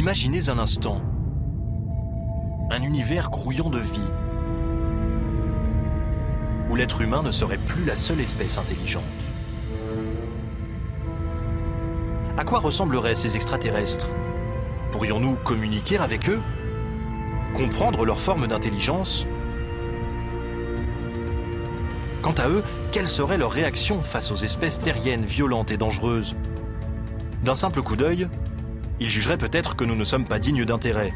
Imaginez un instant un univers grouillant de vie, où l'être humain ne serait plus la seule espèce intelligente. À quoi ressembleraient ces extraterrestres? Pourrions-nous communiquer avec eux? Comprendre leur forme d'intelligence? Quant à eux, quelle serait leur réaction face aux espèces terriennes violentes et dangereuses? D'un simple coup d'œil, ils jugeraient peut-être que nous ne sommes pas dignes d'intérêt.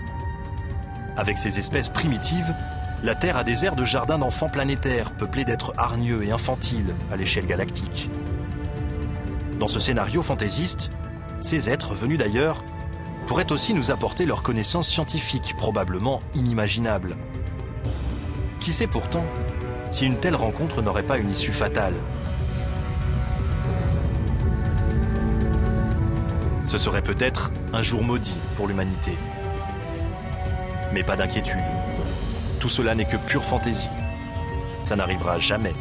Avec ces espèces primitives, la Terre a des airs de jardin d'enfants planétaires, peuplés d'êtres hargneux et infantiles à l'échelle galactique. Dans ce scénario fantaisiste, ces êtres venus d'ailleurs pourraient aussi nous apporter leurs connaissances scientifiques, probablement inimaginables. Qui sait pourtant si une telle rencontre n'aurait pas une issue fatale? Ce serait peut-être un jour maudit pour l'humanité. Mais pas d'inquiétude. Tout cela n'est que pure fantaisie. Ça n'arrivera jamais,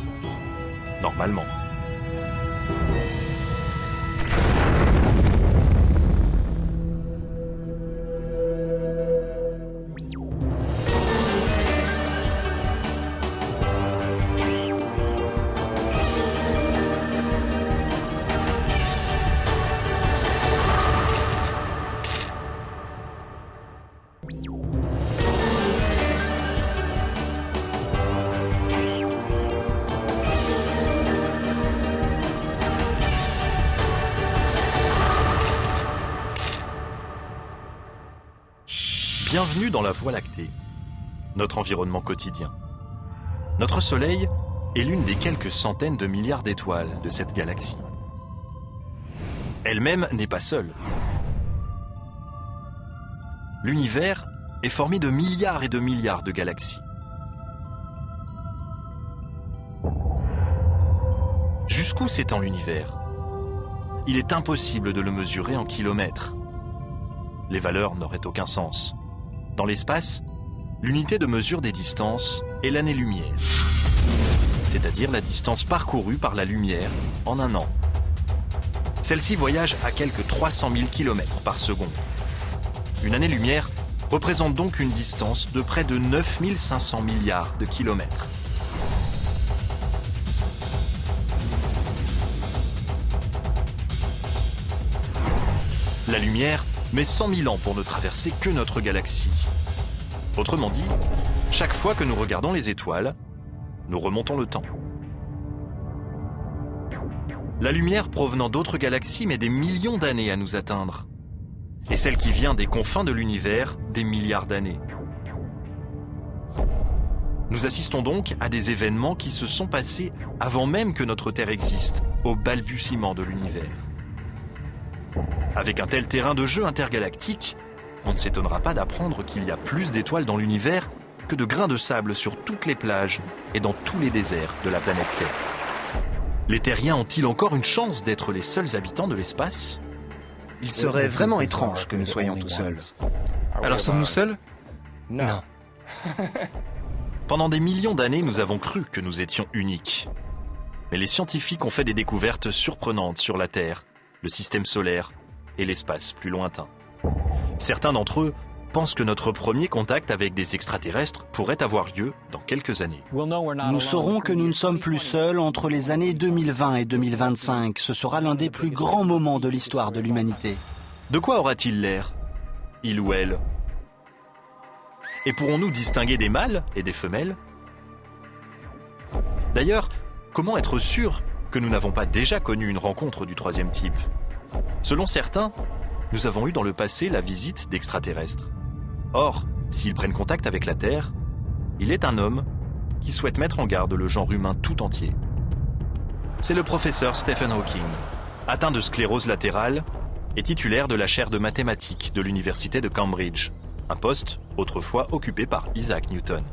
normalement. Bienvenue dans la Voie lactée, notre environnement quotidien. Notre Soleil est l'une des quelques centaines de milliards d'étoiles de cette galaxie. Elle-même n'est pas seule. L'univers est formé de milliards et de milliards de galaxies. Jusqu'où s'étend l'univers? Il est impossible de le mesurer en kilomètres. Les valeurs n'auraient aucun sens. Dans l'espace, l'unité de mesure des distances est l'année-lumière, c'est-à-dire la distance parcourue par la lumière en un an. Celle-ci voyage à quelques 300 000 km par seconde. Une année-lumière représente donc une distance de près de 9 500 milliards de kilomètres. La lumière met 100 000 ans pour ne traverser que notre galaxie. Autrement dit, chaque fois que nous regardons les étoiles, nous remontons le temps. La lumière provenant d'autres galaxies met des millions d'années à nous atteindre. Et celle qui vient des confins de l'univers, des milliards d'années. Nous assistons donc à des événements qui se sont passés avant même que notre Terre existe, au balbutiement de l'univers. Avec un tel terrain de jeu intergalactique, on ne s'étonnera pas d'apprendre qu'il y a plus d'étoiles dans l'univers que de grains de sable sur toutes les plages et dans tous les déserts de la planète Terre. Les terriens ont-ils encore une chance d'être les seuls habitants de l'espace? Il serait vraiment étrange que nous soyons tout seuls. Alors sommes-nous seuls? Non. Pendant des millions d'années, nous avons cru que nous étions uniques. Mais les scientifiques ont fait des découvertes surprenantes sur la Terre, le système solaire et l'espace plus lointain. Certains d'entre eux pensent que notre premier contact avec des extraterrestres pourrait avoir lieu dans quelques années. Nous saurons que nous ne sommes plus seuls entre les années 2020 et 2025. Ce sera l'un des plus grands moments de l'histoire de l'humanité. De quoi aura-t-il l'air, il ou elle? Et pourrons-nous distinguer des mâles et des femelles? D'ailleurs, comment être sûr que nous n'avons pas déjà connu une rencontre du troisième type? Selon certains, nous avons eu dans le passé la visite d'extraterrestres. Or, s'ils prennent contact avec la Terre, il est un homme qui souhaite mettre en garde le genre humain tout entier. C'est le professeur Stephen Hawking, atteint de sclérose latérale et titulaire de la chaire de mathématiques de l'université de Cambridge, un poste autrefois occupé par Isaac Newton.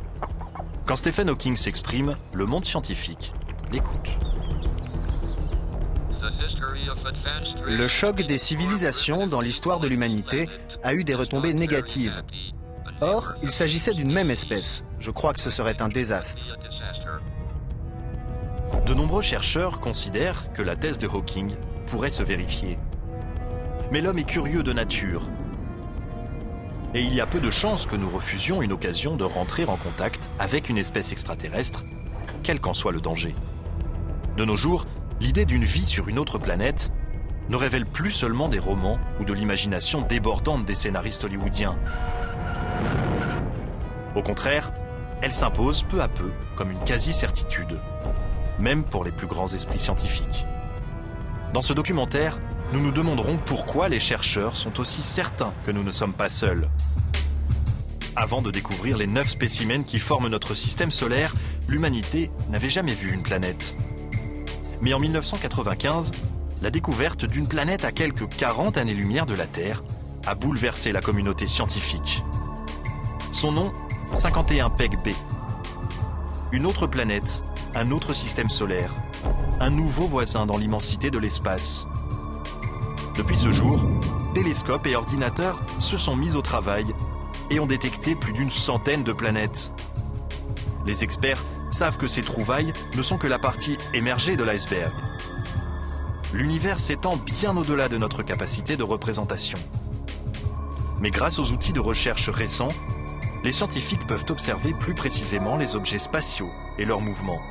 Quand Stephen Hawking s'exprime, le monde scientifique l'écoute. Le choc des civilisations dans l'histoire de l'humanité a eu des retombées négatives. Or, il s'agissait d'une même espèce. Je crois que ce serait un désastre. De nombreux chercheurs considèrent que la thèse de Hawking pourrait se vérifier. Mais l'homme est curieux de nature. Et il y a peu de chances que nous refusions une occasion de rentrer en contact avec une espèce extraterrestre, quel qu'en soit le danger. De nos jours, l'idée d'une vie sur une autre planète ne révèle plus seulement des romans ou de l'imagination débordante des scénaristes hollywoodiens. Au contraire, elle s'impose peu à peu comme une quasi-certitude, même pour les plus grands esprits scientifiques. Dans ce documentaire, nous nous demanderons pourquoi les chercheurs sont aussi certains que nous ne sommes pas seuls. Avant de découvrir les 9 spécimens qui forment notre système solaire, l'humanité n'avait jamais vu une planète. Mais en 1995, la découverte d'une planète à quelques 40 années-lumière de la Terre a bouleversé la communauté scientifique. Son nom, 51 Peg B. Une autre planète, un autre système solaire, un nouveau voisin dans l'immensité de l'espace. Depuis ce jour, télescopes et ordinateurs se sont mis au travail et ont détecté plus d'une centaine de planètes. Les experts savent que ces trouvailles ne sont que la partie émergée de l'iceberg. L'univers s'étend bien au-delà de notre capacité de représentation. Mais grâce aux outils de recherche récents, les scientifiques peuvent observer plus précisément les objets spatiaux et leurs mouvements.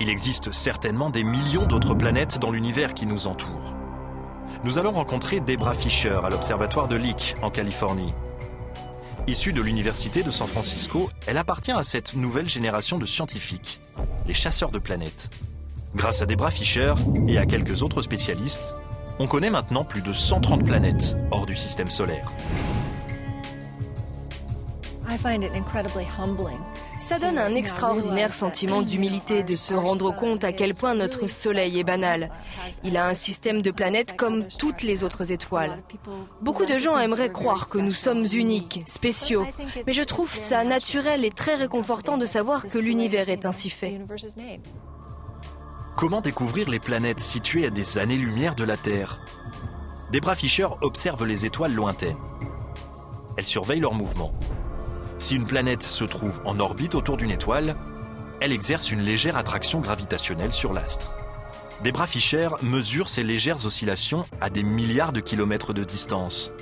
Il existe certainement des millions d'autres planètes dans l'univers qui nous entoure. Nous allons rencontrer Debra Fischer à l'observatoire de Lick, en Californie. Issue de l'université de San Francisco, elle appartient à cette nouvelle génération de scientifiques, les chasseurs de planètes. Grâce à Debra Fischer et à quelques autres spécialistes, on connaît maintenant plus de 130 planètes hors du système solaire. Ça donne un extraordinaire sentiment d'humilité de se rendre compte à quel point notre Soleil est banal. Il a un système de planètes comme toutes les autres étoiles. Beaucoup de gens aimeraient croire que nous sommes uniques, spéciaux, mais je trouve ça naturel et très réconfortant de savoir que l'univers est ainsi fait. Comment découvrir les planètes situées à des années-lumière de la Terre? Debra Fischer observe les étoiles lointaines. Elle surveille leurs mouvements. Si une planète se trouve en orbite autour d'une étoile, elle exerce une légère attraction gravitationnelle sur l'astre. Debra Fischer mesure ces légères oscillations à des milliards de kilomètres de distance.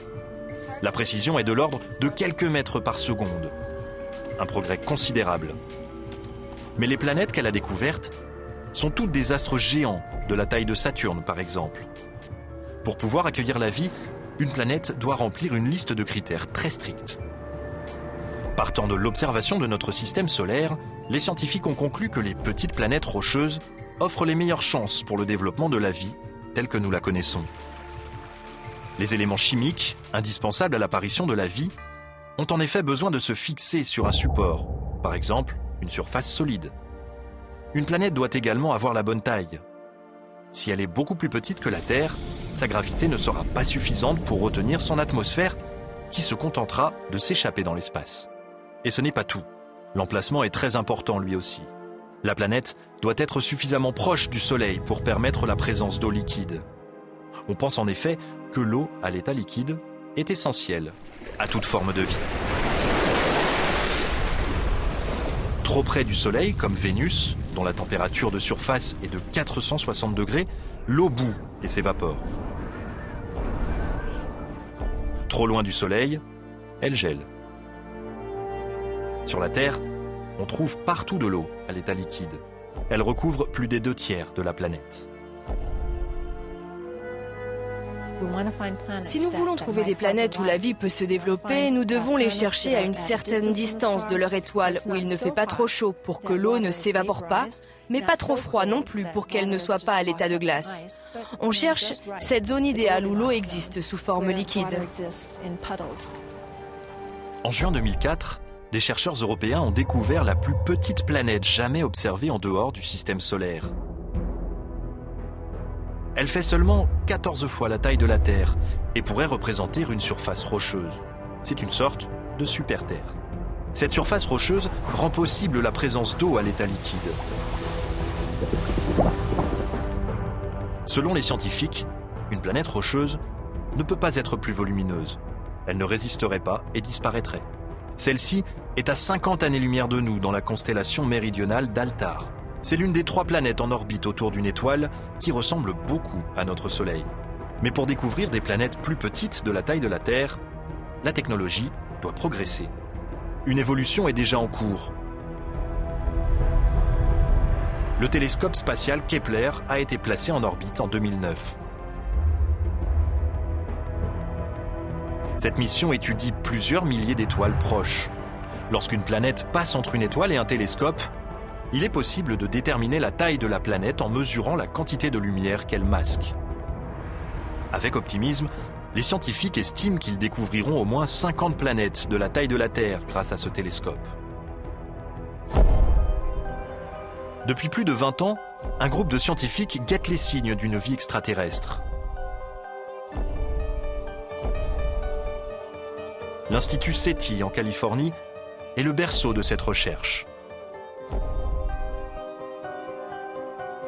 La précision est de l'ordre de quelques mètres par seconde. Un progrès considérable. Mais les planètes qu'elle a découvertes sont toutes des astres géants, de la taille de Saturne par exemple. Pour pouvoir accueillir la vie, une planète doit remplir une liste de critères très stricts. Partant de l'observation de notre système solaire, les scientifiques ont conclu que les petites planètes rocheuses offrent les meilleures chances pour le développement de la vie telle que nous la connaissons. Les éléments chimiques, indispensables à l'apparition de la vie, ont en effet besoin de se fixer sur un support, par exemple une surface solide. Une planète doit également avoir la bonne taille. Si elle est beaucoup plus petite que la Terre, sa gravité ne sera pas suffisante pour retenir son atmosphère qui se contentera de s'échapper dans l'espace. Et ce n'est pas tout. L'emplacement est très important lui aussi. La planète doit être suffisamment proche du Soleil pour permettre la présence d'eau liquide. On pense en effet que l'eau à l'état liquide est essentielle à toute forme de vie. Trop près du Soleil, comme Vénus, dont la température de surface est de 460 degrés, l'eau bout et s'évapore. Trop loin du Soleil, elle gèle. Sur la Terre, on trouve partout de l'eau à l'état liquide. Elle recouvre plus des 2/3 de la planète. Si nous voulons trouver des planètes où la vie peut se développer, nous devons les chercher à une certaine distance de leur étoile, où il ne fait pas trop chaud pour que l'eau ne s'évapore pas, mais pas trop froid non plus pour qu'elle ne soit pas à l'état de glace. On cherche cette zone idéale où l'eau existe sous forme liquide. En juin 2004, des chercheurs européens ont découvert la plus petite planète jamais observée en dehors du système solaire. Elle fait seulement 14 fois la taille de la Terre et pourrait représenter une surface rocheuse. C'est une sorte de super-Terre. Cette surface rocheuse rend possible la présence d'eau à l'état liquide. Selon les scientifiques, une planète rocheuse ne peut pas être plus volumineuse. Elle ne résisterait pas et disparaîtrait. Celle-ci est à 50 années-lumière de nous dans la constellation méridionale d'Altar. C'est l'une des 3 planètes en orbite autour d'une étoile qui ressemble beaucoup à notre Soleil. Mais pour découvrir des planètes plus petites de la taille de la Terre, la technologie doit progresser. Une évolution est déjà en cours. Le télescope spatial Kepler a été placé en orbite en 2009. Cette mission étudie plusieurs milliers d'étoiles proches. Lorsqu'une planète passe entre une étoile et un télescope, il est possible de déterminer la taille de la planète en mesurant la quantité de lumière qu'elle masque. Avec optimisme, les scientifiques estiment qu'ils découvriront au moins 50 planètes de la taille de la Terre grâce à ce télescope. Depuis plus de 20 ans, un groupe de scientifiques guette les signes d'une vie extraterrestre. L'Institut SETI en Californie est le berceau de cette recherche.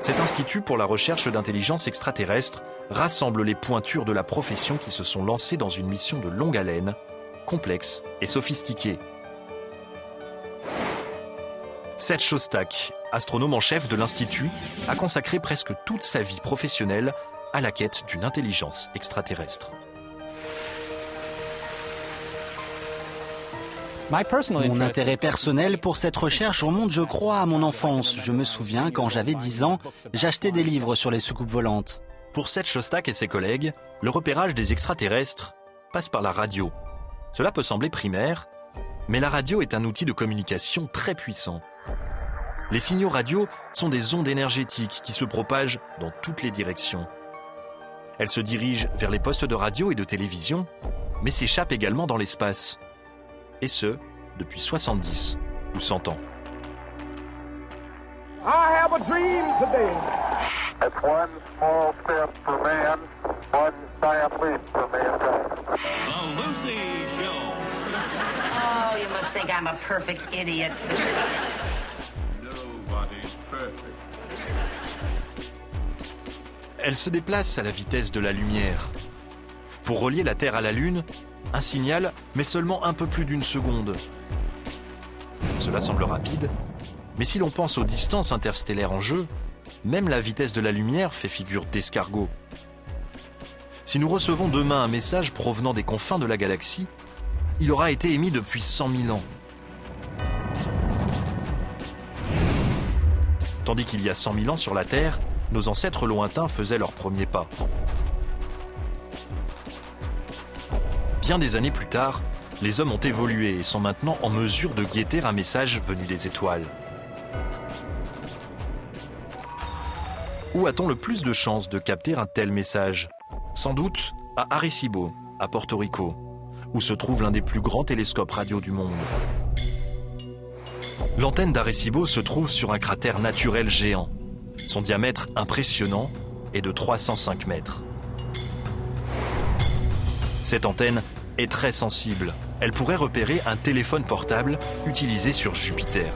Cet institut pour la recherche d'intelligence extraterrestre rassemble les pointures de la profession qui se sont lancées dans une mission de longue haleine, complexe et sophistiquée. Seth Shostak, astronome en chef de l'Institut, a consacré presque toute sa vie professionnelle à la quête d'une intelligence extraterrestre. Mon intérêt personnel pour cette recherche remonte, je crois, à mon enfance. Je me souviens, quand j'avais 10 ans, j'achetais des livres sur les soucoupes volantes. Pour Seth Shostak et ses collègues, le repérage des extraterrestres passe par la radio. Cela peut sembler primaire, mais la radio est un outil de communication très puissant. Les signaux radio sont des ondes énergétiques qui se propagent dans toutes les directions. Elles se dirigent vers les postes de radio et de télévision, mais s'échappent également dans l'espace. Et ce, depuis 70 ou 100 ans. I have a dream today. It's one small step for man, one giant leap for mankind. The Lucy Show. Oh, you must think I'm a perfect idiot. Nobody's perfect. Elle se déplace à la vitesse de la lumière. Pour relier la Terre à la Lune, un signal met seulement un peu plus d'une seconde. Cela semble rapide, mais si l'on pense aux distances interstellaires en jeu, même la vitesse de la lumière fait figure d'escargot. Si nous recevons demain un message provenant des confins de la galaxie, il aura été émis depuis 100 000 ans. Tandis qu'il y a 100 000 ans sur la Terre, nos ancêtres lointains faisaient leurs premiers pas. Bien des années plus tard, les hommes ont évolué et sont maintenant en mesure de guetter un message venu des étoiles. Où a-t-on le plus de chances de capter un tel message ? Sans doute à Arecibo, à Porto Rico, où se trouve l'un des plus grands télescopes radio du monde. L'antenne d'Arecibo se trouve sur un cratère naturel géant. Son diamètre impressionnant est de 305 mètres. Cette antenne est très sensible. Elle pourrait repérer un téléphone portable utilisé sur Jupiter.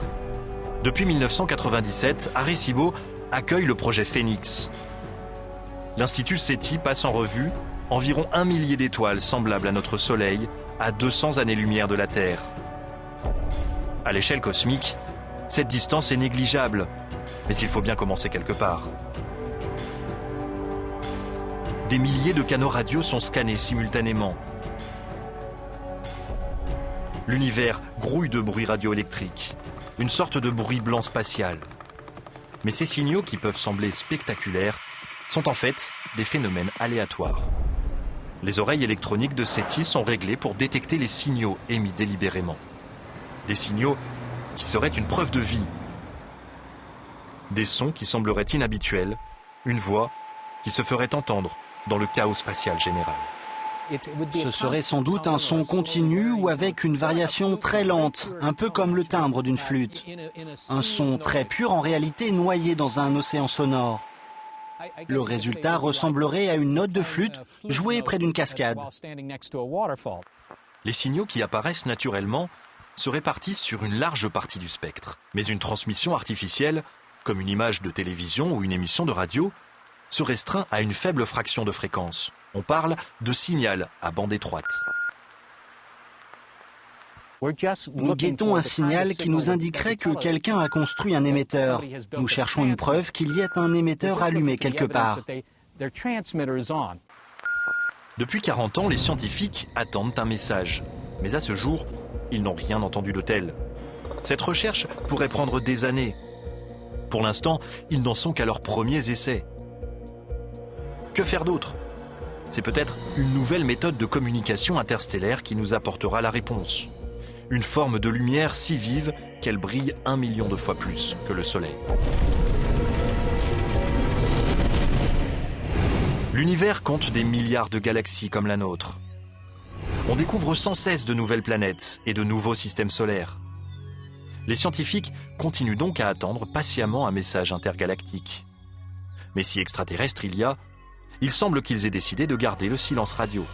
Depuis 1997, Arecibo accueille le projet Phoenix. L'Institut SETI passe en revue environ 1 millier d'étoiles semblables à notre Soleil à 200 années-lumière de la Terre. À l'échelle cosmique, cette distance est négligeable, mais il faut bien commencer quelque part. Des milliers de canaux radio sont scannés simultanément. L'univers grouille de bruit radioélectrique, une sorte de bruit blanc spatial. Mais ces signaux qui peuvent sembler spectaculaires sont en fait des phénomènes aléatoires. Les oreilles électroniques de SETI sont réglées pour détecter les signaux émis délibérément. Des signaux qui seraient une preuve de vie. Des sons qui sembleraient inhabituels, une voix qui se ferait entendre dans le chaos spatial général. Ce serait sans doute un son continu ou avec une variation très lente, un peu comme le timbre d'une flûte. Un son très pur en réalité noyé dans un océan sonore. Le résultat ressemblerait à une note de flûte jouée près d'une cascade. Les signaux qui apparaissent naturellement se répartissent sur une large partie du spectre. Mais une transmission artificielle, comme une image de télévision ou une émission de radio, se restreint à une faible fraction de fréquence. On parle de signal à bande étroite. Nous guettons un signal qui nous indiquerait que quelqu'un a construit un émetteur. Nous cherchons une preuve qu'il y ait un émetteur allumé quelque part. Depuis 40 ans, les scientifiques attendent un message. Mais à ce jour, ils n'ont rien entendu de tel. Cette recherche pourrait prendre des années. Pour l'instant, ils n'en sont qu'à leurs premiers essais. Que faire d'autre ? C'est peut-être une nouvelle méthode de communication interstellaire qui nous apportera la réponse. Une forme de lumière si vive qu'elle brille 1 million de fois plus que le Soleil. L'univers compte des milliards de galaxies comme la nôtre. On découvre sans cesse de nouvelles planètes et de nouveaux systèmes solaires. Les scientifiques continuent donc à attendre patiemment un message intergalactique. Mais si extraterrestre il y a, il semble qu'ils aient décidé de garder le silence radio.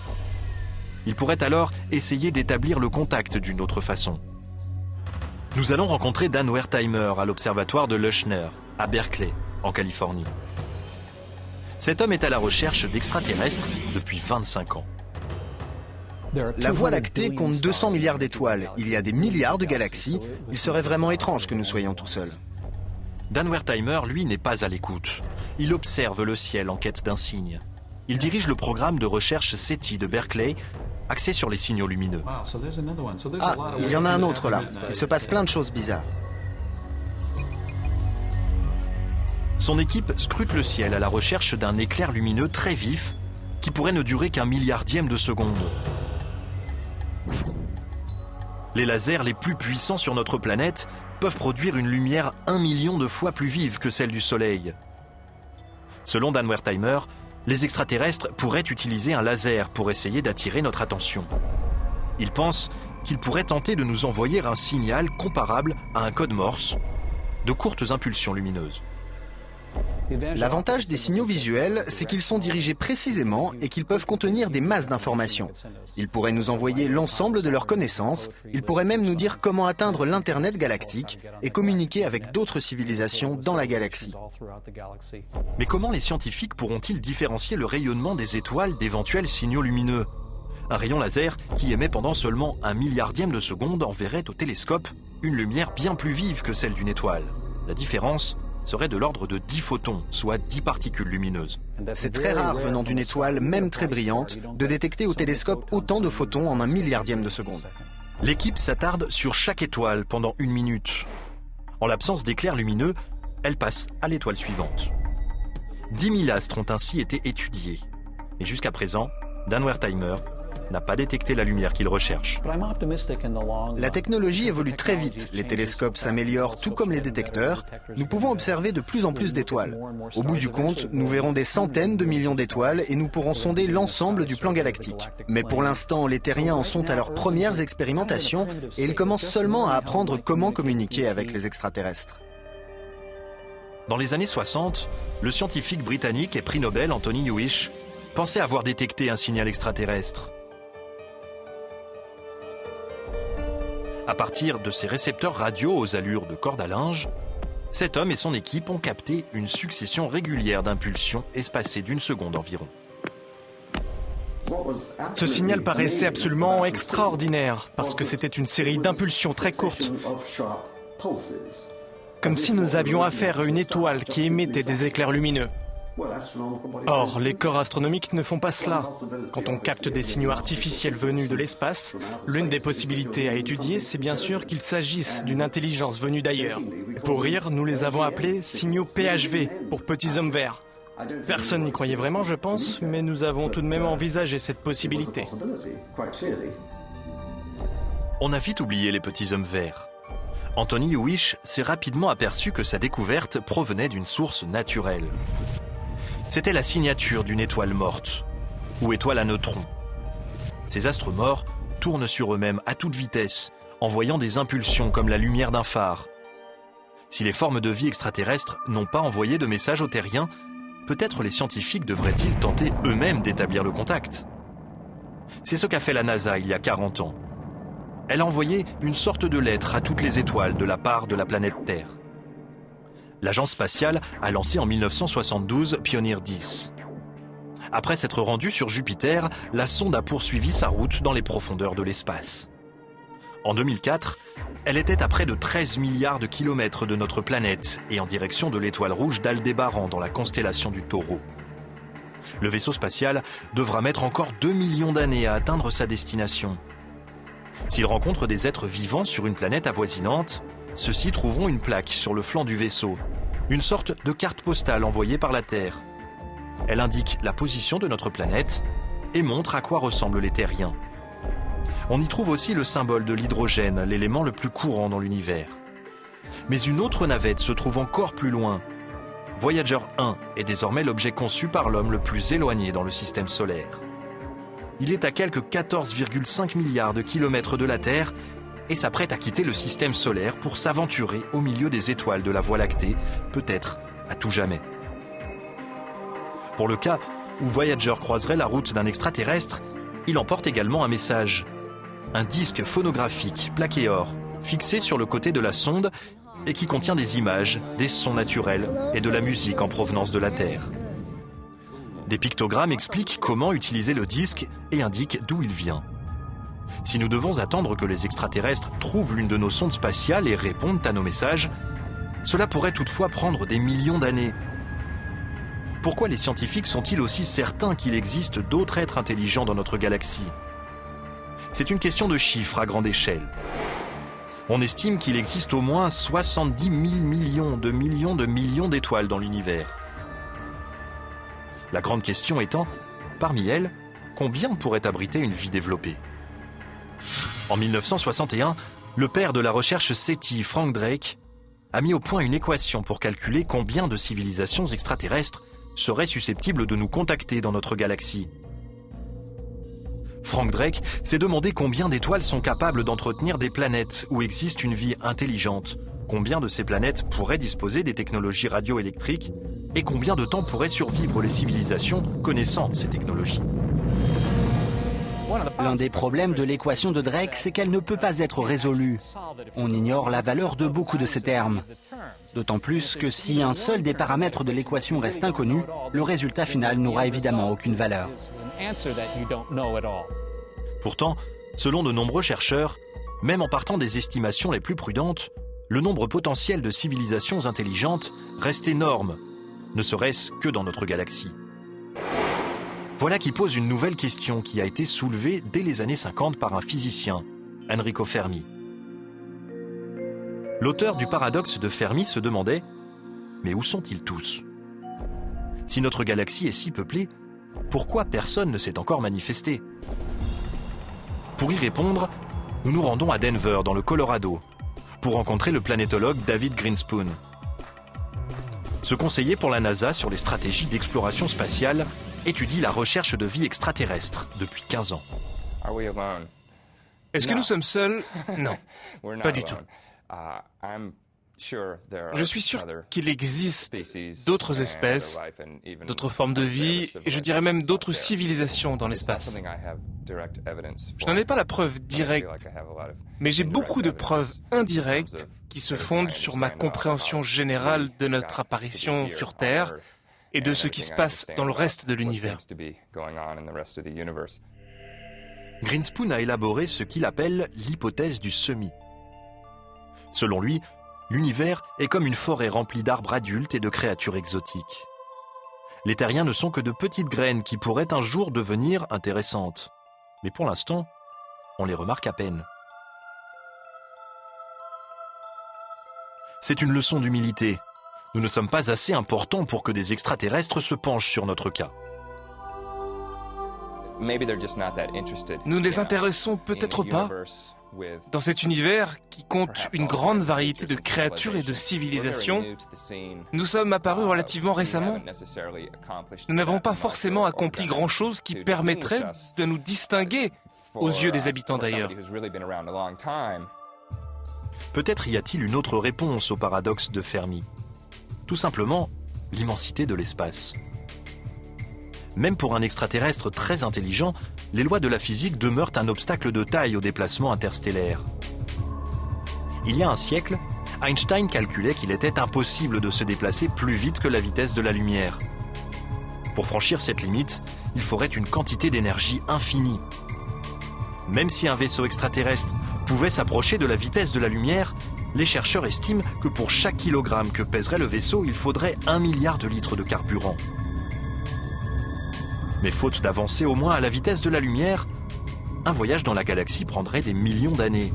Ils pourraient alors essayer d'établir le contact d'une autre façon. Nous allons rencontrer Dan Wertheimer à l'observatoire de Leuschner, à Berkeley, en Californie. Cet homme est à la recherche d'extraterrestres depuis 25 ans. La Voie lactée compte 200 milliards d'étoiles. Il y a des milliards de galaxies. Il serait vraiment étrange que nous soyons tout seuls. Dan Wertheimer, lui, n'est pas à l'écoute. Il observe le ciel en quête d'un signe. Il dirige le programme de recherche SETI de Berkeley, axé sur les signaux lumineux. Ah, il y en a un autre là. Il se passe plein de choses bizarres. Son équipe scrute le ciel à la recherche d'un éclair lumineux très vif qui pourrait ne durer qu'un milliardième de seconde. Les lasers les plus puissants sur notre planète peuvent produire une lumière 1 million de fois plus vive que celle du Soleil. Selon Dan Wertheimer, les extraterrestres pourraient utiliser un laser pour essayer d'attirer notre attention. Il pense qu'ils pourraient tenter de nous envoyer un signal comparable à un code Morse, de courtes impulsions lumineuses. L'avantage des signaux visuels, c'est qu'ils sont dirigés précisément et qu'ils peuvent contenir des masses d'informations. Ils pourraient nous envoyer l'ensemble de leurs connaissances, ils pourraient même nous dire comment atteindre l'Internet galactique et communiquer avec d'autres civilisations dans la galaxie. Mais comment les scientifiques pourront-ils différencier le rayonnement des étoiles d'éventuels signaux lumineux ? Un rayon laser qui émet pendant seulement 1 milliardième de seconde enverrait au télescope une lumière bien plus vive que celle d'une étoile. La différence serait de l'ordre de 10 photons, soit 10 particules lumineuses. C'est très rare venant d'une étoile, même très brillante, de détecter au télescope autant de photons en 1 milliardième de seconde. L'équipe s'attarde sur chaque étoile pendant 1 minute. En l'absence d'éclairs lumineux, elle passe à l'étoile suivante. 10 000 astres ont ainsi été étudiés. Et jusqu'à présent, Dan Wertheimer n'a pas détecté la lumière qu'il recherche. La technologie évolue très vite. Les télescopes s'améliorent tout comme les détecteurs. Nous pouvons observer de plus en plus d'étoiles. Au bout du compte, nous verrons des centaines de millions d'étoiles et nous pourrons sonder l'ensemble du plan galactique. Mais pour l'instant, les terriens en sont à leurs premières expérimentations et ils commencent seulement à apprendre comment communiquer avec les extraterrestres. Dans les années 60, le scientifique britannique et prix Nobel Anthony Hewish pensait avoir détecté un signal extraterrestre. À partir de ces récepteurs radio aux allures de corde à linge, cet homme et son équipe ont capté une succession régulière d'impulsions espacées d'1 seconde environ. Ce signal paraissait absolument extraordinaire, parce que c'était une série d'impulsions très courtes. Comme si nous avions affaire à une étoile qui émettait des éclairs lumineux. Or, les corps astronomiques ne font pas cela. Quand on capte des signaux artificiels venus de l'espace, l'une des possibilités à étudier, c'est bien sûr qu'il s'agisse d'une intelligence venue d'ailleurs. Pour rire, nous les avons appelés signaux PHV, pour petits hommes verts. Personne n'y croyait vraiment, je pense, mais nous avons tout de même envisagé cette possibilité. On a vite oublié les petits hommes verts. Anthony Hewish s'est rapidement aperçu que sa découverte provenait d'une source naturelle. C'était la signature d'une étoile morte, ou étoile à neutrons. Ces astres morts tournent sur eux-mêmes à toute vitesse, envoyant des impulsions comme la lumière d'un phare. Si les formes de vie extraterrestres n'ont pas envoyé de message aux terriens, peut-être les scientifiques devraient-ils tenter eux-mêmes d'établir le contact. C'est ce qu'a fait la NASA il y a 40 ans. Elle a envoyé une sorte de lettre à toutes les étoiles de la part de la planète Terre. L'agence spatiale a lancé en 1972 Pioneer 10. Après s'être rendue sur Jupiter, la sonde a poursuivi sa route dans les profondeurs de l'espace. En 2004, elle était à près de 13 milliards de kilomètres de notre planète et en direction de l'étoile rouge d'Aldébaran dans la constellation du Taureau. Le vaisseau spatial devra mettre encore 2 millions d'années à atteindre sa destination. S'il rencontre des êtres vivants sur une planète avoisinante, ceux-ci trouveront une plaque sur le flanc du vaisseau, une sorte de carte postale envoyée par la Terre. Elle indique la position de notre planète et montre à quoi ressemblent les terriens. On y trouve aussi le symbole de l'hydrogène, l'élément le plus courant dans l'univers. Mais une autre navette se trouve encore plus loin. Voyager 1 est désormais l'objet conçu par l'homme le plus éloigné dans le système solaire. Il est à quelques 14,5 milliards de kilomètres de la Terre et s'apprête à quitter le système solaire pour s'aventurer au milieu des étoiles de la Voie lactée, peut-être à tout jamais. Pour le cas où Voyager croiserait la route d'un extraterrestre, il emporte également un message. Un disque phonographique plaqué or, fixé sur le côté de la sonde et qui contient des images, des sons naturels et de la musique en provenance de la Terre. Des pictogrammes expliquent comment utiliser le disque et indiquent d'où il vient. Si nous devons attendre que les extraterrestres trouvent l'une de nos sondes spatiales et répondent à nos messages, cela pourrait toutefois prendre des millions d'années. Pourquoi les scientifiques sont-ils aussi certains qu'il existe d'autres êtres intelligents dans notre galaxie ? C'est une question de chiffres à grande échelle. On estime qu'il existe au moins 70 000 millions d'étoiles dans l'univers. La grande question étant, parmi elles, combien pourrait abriter une vie développée ? En 1961, le père de la recherche SETI, Frank Drake, a mis au point une équation pour calculer combien de civilisations extraterrestres seraient susceptibles de nous contacter dans notre galaxie. Frank Drake s'est demandé combien d'étoiles sont capables d'entretenir des planètes où existe une vie intelligente, combien de ces planètes pourraient disposer des technologies radioélectriques et combien de temps pourraient survivre les civilisations connaissant ces technologies. L'un des problèmes de l'équation de Drake, c'est qu'elle ne peut pas être résolue. On ignore la valeur de beaucoup de ces termes. D'autant plus que si un seul des paramètres de l'équation reste inconnu, le résultat final n'aura évidemment aucune valeur. Pourtant, selon de nombreux chercheurs, même en partant des estimations les plus prudentes, le nombre potentiel de civilisations intelligentes reste énorme, ne serait-ce que dans notre galaxie. Voilà qui pose une nouvelle question qui a été soulevée dès les années 50 par un physicien, Enrico Fermi. L'auteur du paradoxe de Fermi se demandait « Mais où sont-ils tous ? Si notre galaxie est si peuplée, pourquoi personne ne s'est encore manifesté ?» Pour y répondre, nous nous rendons à Denver, dans le Colorado, pour rencontrer le planétologue David Grinspoon. Ce conseiller pour la NASA sur les stratégies d'exploration spatiale étudie la recherche de vie extraterrestre depuis 15 ans. Est-ce que nous sommes seuls ? Non, pas du tout. Je suis sûr qu'il existe d'autres espèces, d'autres formes de vie, et je dirais même d'autres civilisations dans l'espace. Je n'en ai pas la preuve directe, mais j'ai beaucoup de preuves indirectes qui se fondent sur ma compréhension générale de notre apparition sur Terre et de ce qui se passe dans le reste de l'univers. Grinspoon a élaboré ce qu'il appelle l'hypothèse du semis. Selon lui, l'univers est comme une forêt remplie d'arbres adultes et de créatures exotiques. Les terriens ne sont que de petites graines qui pourraient un jour devenir intéressantes. Mais pour l'instant, on les remarque à peine. C'est une leçon d'humilité. Nous ne sommes pas assez importants pour que des extraterrestres se penchent sur notre cas. Nous ne les intéressons peut-être pas dans cet univers qui compte une grande variété de créatures et de civilisations. Nous sommes apparus relativement récemment. Nous n'avons pas forcément accompli grand-chose qui permettrait de nous distinguer aux yeux des habitants d'ailleurs. Peut-être y a-t-il une autre réponse au paradoxe de Fermi. Tout simplement, l'immensité de l'espace. Même pour un extraterrestre très intelligent, les lois de la physique demeurent un obstacle de taille au déplacement interstellaire. Il y a un siècle, Einstein calculait qu'il était impossible de se déplacer plus vite que la vitesse de la lumière. Pour franchir cette limite, il faudrait une quantité d'énergie infinie. Même si un vaisseau extraterrestre pouvait s'approcher de la vitesse de la lumière, les chercheurs estiment que pour chaque kilogramme que pèserait le vaisseau, il faudrait 1 milliard de litres de carburant. Mais faute d'avancer au moins à la vitesse de la lumière, un voyage dans la galaxie prendrait des millions d'années.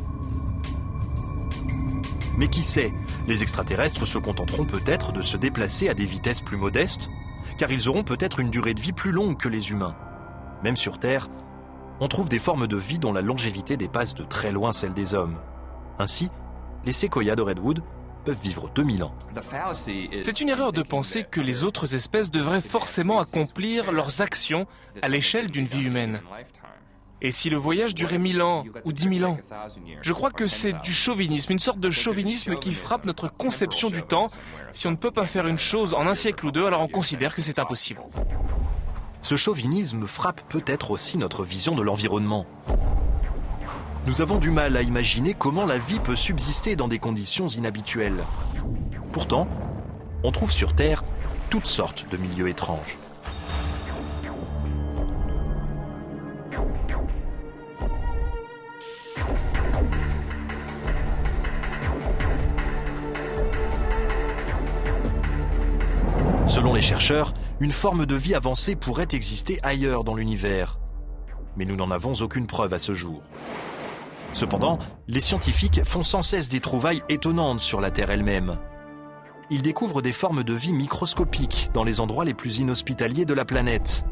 Mais qui sait, les extraterrestres se contenteront peut-être de se déplacer à des vitesses plus modestes, car ils auront peut-être une durée de vie plus longue que les humains. Même sur Terre, on trouve des formes de vie dont la longévité dépasse de très loin celle des hommes. Ainsi, les séquoias de Redwood peuvent vivre 2000 ans. C'est une erreur de penser que les autres espèces devraient forcément accomplir leurs actions à l'échelle d'une vie humaine. Et si le voyage durait 1000 ans ou 10 000 ans? Je crois que c'est du chauvinisme, une sorte de chauvinisme qui frappe notre conception du temps. Si on ne peut pas faire une chose en un siècle ou deux, alors on considère que c'est impossible. Ce chauvinisme frappe peut-être aussi notre vision de l'environnement. Nous avons du mal à imaginer comment la vie peut subsister dans des conditions inhabituelles. Pourtant, on trouve sur Terre toutes sortes de milieux étranges. Selon les chercheurs, une forme de vie avancée pourrait exister ailleurs dans l'univers. Mais nous n'en avons aucune preuve à ce jour. Cependant, les scientifiques font sans cesse des trouvailles étonnantes sur la Terre elle-même. Ils découvrent des formes de vie microscopiques dans les endroits les plus inhospitaliers de la planète.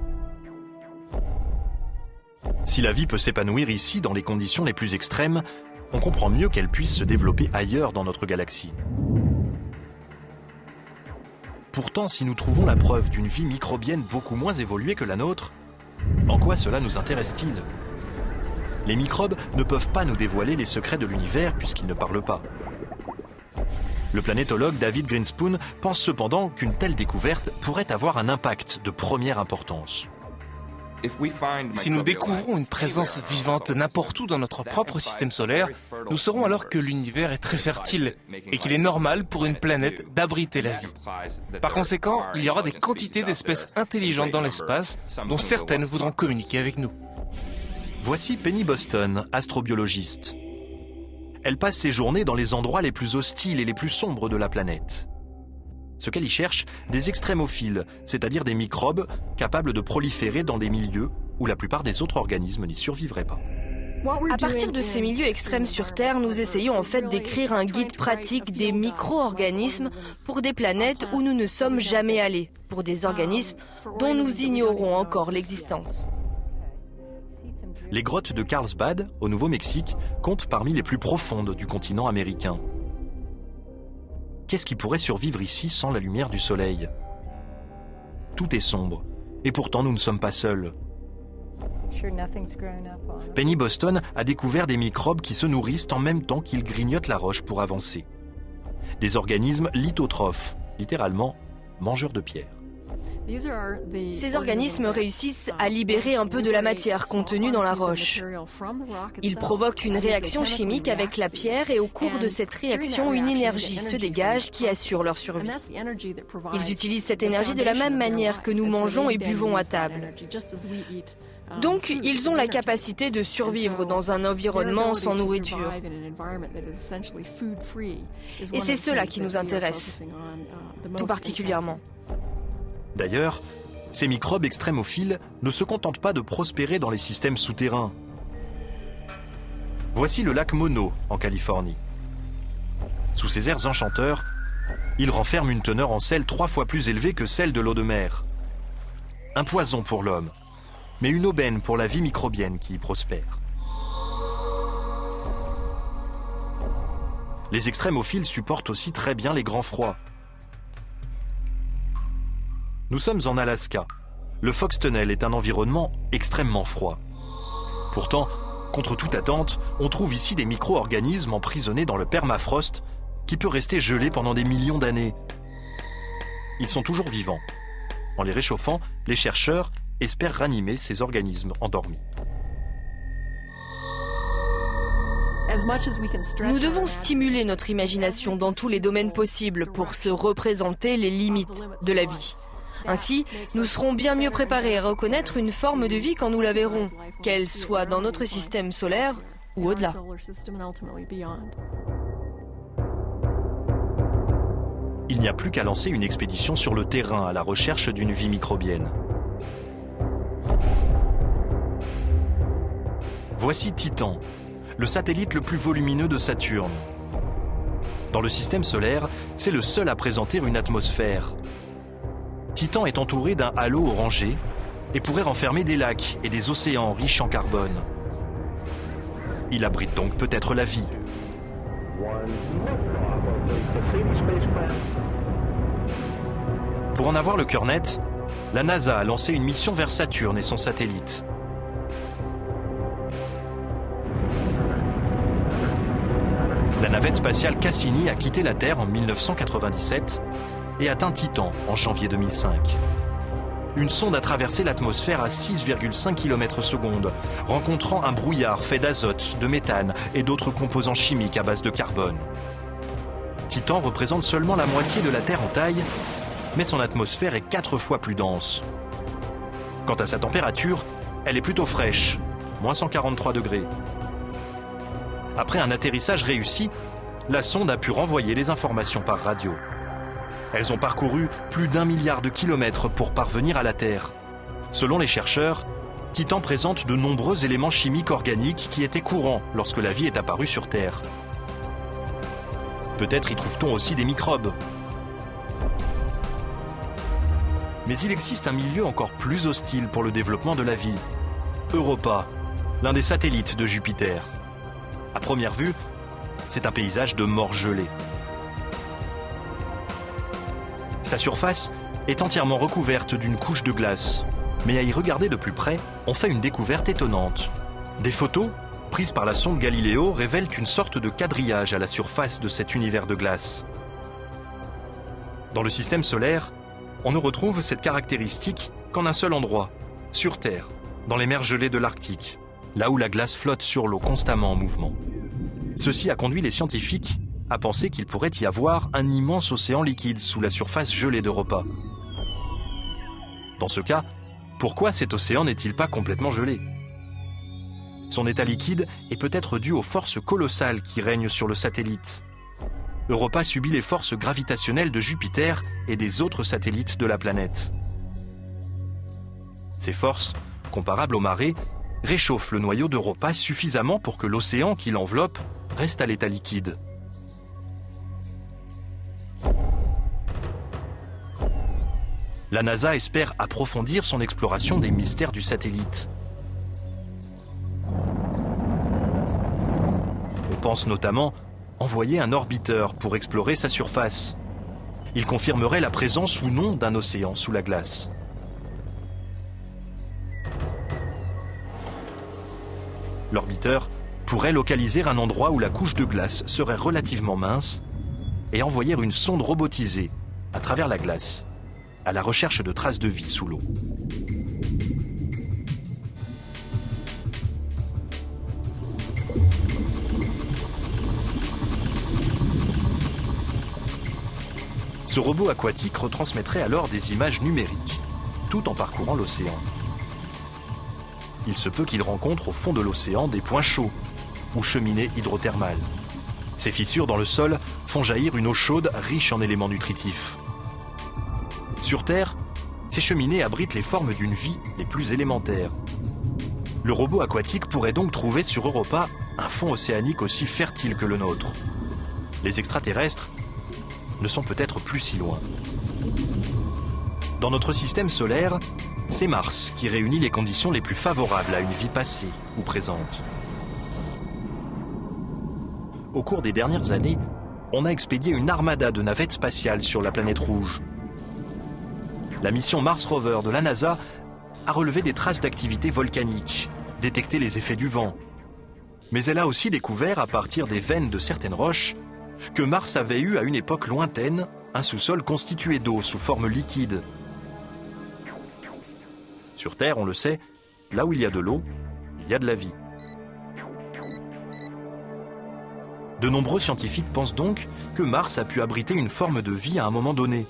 Si la vie peut s'épanouir ici dans les conditions les plus extrêmes, on comprend mieux qu'elle puisse se développer ailleurs dans notre galaxie. Pourtant, si nous trouvons la preuve d'une vie microbienne beaucoup moins évoluée que la nôtre, en quoi cela nous intéresse-t-il ? Les microbes ne peuvent pas nous dévoiler les secrets de l'univers puisqu'ils ne parlent pas. Le planétologue David Grinspoon pense cependant qu'une telle découverte pourrait avoir un impact de première importance. Si nous découvrons une présence vivante n'importe où dans notre propre système solaire, nous saurons alors que l'univers est très fertile et qu'il est normal pour une planète d'abriter la vie. Par conséquent, il y aura des quantités d'espèces intelligentes dans l'espace dont certaines voudront communiquer avec nous. Voici Penny Boston, astrobiologiste. Elle passe ses journées dans les endroits les plus hostiles et les plus sombres de la planète. Ce qu'elle y cherche, des extrémophiles, c'est-à-dire des microbes capables de proliférer dans des milieux où la plupart des autres organismes n'y survivraient pas. À partir de ces milieux extrêmes sur Terre, nous essayons en fait d'écrire un guide pratique des micro-organismes pour des planètes où nous ne sommes jamais allés, pour des organismes dont nous ignorons encore l'existence. Les grottes de Carlsbad, au Nouveau-Mexique, comptent parmi les plus profondes du continent américain. Qu'est-ce qui pourrait survivre ici sans la lumière du soleil? Tout est sombre, et pourtant nous ne sommes pas seuls. Penny Boston a découvert des microbes qui se nourrissent en même temps qu'ils grignotent la roche pour avancer. Des organismes lithotrophes, littéralement mangeurs de pierre. Ces organismes réussissent à libérer un peu de la matière contenue dans la roche. Ils provoquent une réaction chimique avec la pierre et au cours de cette réaction, une énergie se dégage qui assure leur survie. Ils utilisent cette énergie de la même manière que nous mangeons et buvons à table. Donc, ils ont la capacité de survivre dans un environnement sans nourriture. Et c'est cela qui nous intéresse, tout particulièrement. D'ailleurs, ces microbes extrémophiles ne se contentent pas de prospérer dans les systèmes souterrains. Voici le lac Mono, en Californie. Sous ses airs enchanteurs, il renferme une teneur en sel 3 fois plus élevée que celle de l'eau de mer. Un poison pour l'homme, mais une aubaine pour la vie microbienne qui y prospère. Les extrémophiles supportent aussi très bien les grands froids. Nous sommes en Alaska. Le Fox Tunnel est un environnement extrêmement froid. Pourtant, contre toute attente, on trouve ici des micro-organismes emprisonnés dans le permafrost qui peut rester gelé pendant des millions d'années. Ils sont toujours vivants. En les réchauffant, les chercheurs espèrent ranimer ces organismes endormis. Nous devons stimuler notre imagination dans tous les domaines possibles pour se représenter les limites de la vie. Ainsi, nous serons bien mieux préparés à reconnaître une forme de vie quand nous la verrons, qu'elle soit dans notre système solaire ou au-delà. Il n'y a plus qu'à lancer une expédition sur le terrain à la recherche d'une vie microbienne. Voici Titan, le satellite le plus volumineux de Saturne. Dans le système solaire, c'est le seul à présenter une atmosphère. Titan est entouré d'un halo orangé et pourrait renfermer des lacs et des océans riches en carbone. Il abrite donc peut-être la vie. Pour en avoir le cœur net, la NASA a lancé une mission vers Saturne et son satellite. La navette spatiale Cassini a quitté la Terre en 1997 et atteint Titan en janvier 2005. Une sonde a traversé l'atmosphère à 6,5 km/s, rencontrant un brouillard fait d'azote, de méthane et d'autres composants chimiques à base de carbone. Titan représente seulement la moitié de la Terre en taille, mais son atmosphère est 4 fois plus dense. Quant à sa température, elle est plutôt fraîche, moins 143 degrés. Après un atterrissage réussi, la sonde a pu renvoyer les informations par radio. Elles ont parcouru plus d'1 milliard de kilomètres pour parvenir à la Terre. Selon les chercheurs, Titan présente de nombreux éléments chimiques organiques qui étaient courants lorsque la vie est apparue sur Terre. Peut-être y trouve-t-on aussi des microbes. Mais il existe un milieu encore plus hostile pour le développement de la vie. Europa, l'un des satellites de Jupiter. À première vue, c'est un paysage de mort gelée. Sa surface est entièrement recouverte d'une couche de glace. Mais à y regarder de plus près, on fait une découverte étonnante. Des photos, prises par la sonde Galileo, révèlent une sorte de quadrillage à la surface de cet univers de glace. Dans le système solaire, on ne retrouve cette caractéristique qu'en un seul endroit, sur Terre, dans les mers gelées de l'Arctique, là où la glace flotte sur l'eau constamment en mouvement. Ceci a conduit les scientifiques à penser qu'il pourrait y avoir un immense océan liquide sous la surface gelée d'Europa. Dans ce cas, pourquoi cet océan n'est-il pas complètement gelé ? Son état liquide est peut-être dû aux forces colossales qui règnent sur le satellite. Europa subit les forces gravitationnelles de Jupiter et des autres satellites de la planète. Ces forces, comparables aux marées, réchauffent le noyau d'Europa suffisamment pour que l'océan qui l'enveloppe reste à l'état liquide. La NASA espère approfondir son exploration des mystères du satellite. On pense notamment envoyer un orbiteur pour explorer sa surface. Il confirmerait la présence ou non d'un océan sous la glace. L'orbiteur pourrait localiser un endroit où la couche de glace serait relativement mince et envoyer une sonde robotisée à travers la glace à la recherche de traces de vie sous l'eau. Ce robot aquatique retransmettrait alors des images numériques, tout en parcourant l'océan. Il se peut qu'il rencontre au fond de l'océan des points chauds ou cheminées hydrothermales. Ces fissures dans le sol font jaillir une eau chaude riche en éléments nutritifs. Sur Terre, ces cheminées abritent les formes d'une vie les plus élémentaires. Le robot aquatique pourrait donc trouver sur Europa un fond océanique aussi fertile que le nôtre. Les extraterrestres ne sont peut-être plus si loin. Dans notre système solaire, c'est Mars qui réunit les conditions les plus favorables à une vie passée ou présente. Au cours des dernières années, on a expédié une armada de navettes spatiales sur la planète rouge. La mission Mars Rover de la NASA a relevé des traces d'activité volcanique, détecté les effets du vent. Mais elle a aussi découvert, à partir des veines de certaines roches, que Mars avait eu à une époque lointaine un sous-sol constitué d'eau sous forme liquide. Sur Terre, on le sait, là où il y a de l'eau, il y a de la vie. De nombreux scientifiques pensent donc que Mars a pu abriter une forme de vie à un moment donné.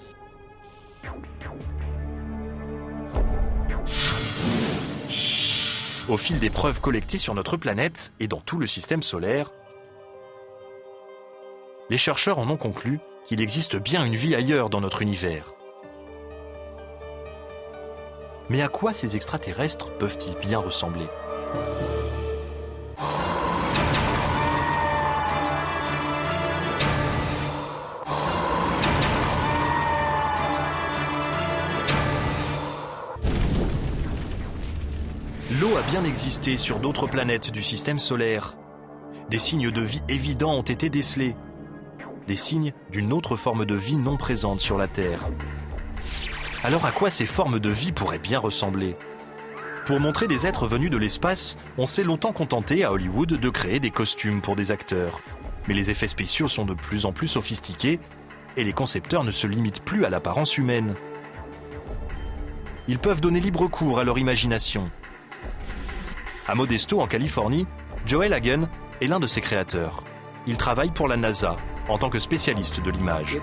Au fil des preuves collectées sur notre planète et dans tout le système solaire, les chercheurs en ont conclu qu'il existe bien une vie ailleurs dans notre univers. Mais à quoi ces extraterrestres peuvent-ils bien ressembler ? L'eau a bien existé sur d'autres planètes du système solaire. Des signes de vie évidents ont été décelés. Des signes d'une autre forme de vie non présente sur la Terre. Alors à quoi ces formes de vie pourraient bien ressembler ? Pour montrer des êtres venus de l'espace, on s'est longtemps contenté à Hollywood de créer des costumes pour des acteurs. Mais les effets spéciaux sont de plus en plus sophistiqués et les concepteurs ne se limitent plus à l'apparence humaine. Ils peuvent donner libre cours à leur imagination. À Modesto, en Californie, Joel Hagen est l'un de ses créateurs. Il travaille pour la NASA en tant que spécialiste de l'image.